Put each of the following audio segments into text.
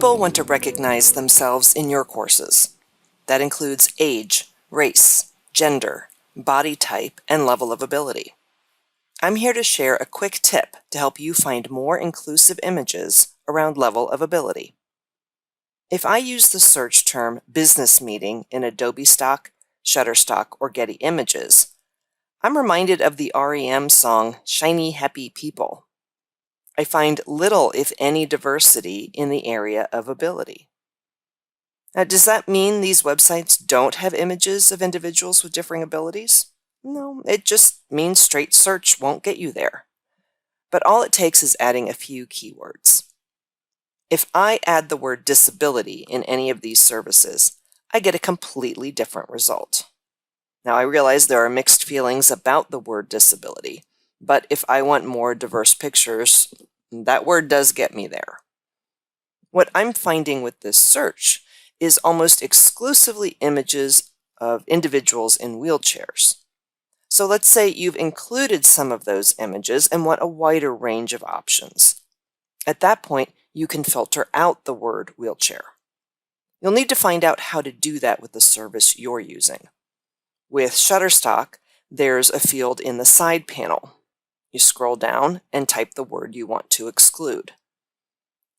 People want to recognize themselves in your courses. That includes age, race, gender, body type, and level of ability. I'm here to share a quick tip to help you find more inclusive images around level of ability. If I use the search term business meeting in Adobe Stock, Shutterstock, or Getty Images, I'm reminded of the REM song Shiny Happy People. I find little, if any, diversity in the area of ability. Now, does that mean these websites don't have images of individuals with differing abilities? No, it just means straight search won't get you there. But all it takes is adding a few keywords. If I add the word disability in any of these services, I get a completely different result. Now, I realize there are mixed feelings about the word disability, but if I want more diverse pictures, that word does get me there. What I'm finding with this search is almost exclusively images of individuals in wheelchairs. So let's say you've included some of those images and want a wider range of options. At that point, you can filter out the word wheelchair. You'll need to find out how to do that with the service you're using. With Shutterstock, there's a field in the side panel. You scroll down and type the word you want to exclude.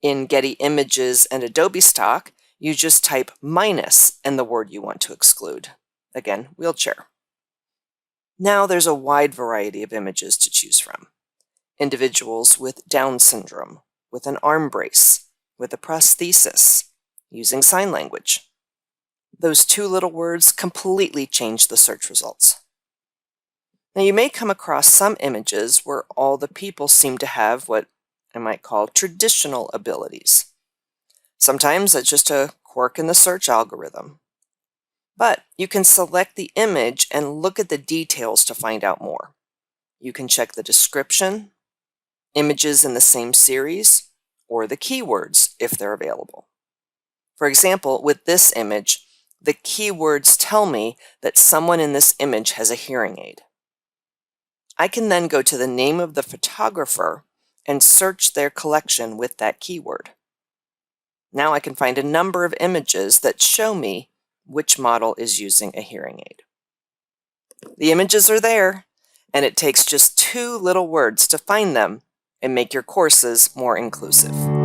In Getty Images and Adobe Stock, you just type minus and the word you want to exclude. Again, wheelchair. Now there's a wide variety of images to choose from. Individuals with Down syndrome, with an arm brace, with a prosthesis, using sign language. Those two little words completely change the search results. Now you may come across some images where all the people seem to have what I might call traditional abilities. Sometimes that's just a quirk in the search algorithm. But you can select the image and look at the details to find out more. You can check the description, images in the same series, or the keywords if they're available. For example, with this image, the keywords tell me that someone in this image has a hearing aid. I can then go to the name of the photographer and search their collection with that keyword. Now I can find a number of images that show me which model is using a hearing aid. The images are there, and it takes just two little words to find them and make your courses more inclusive.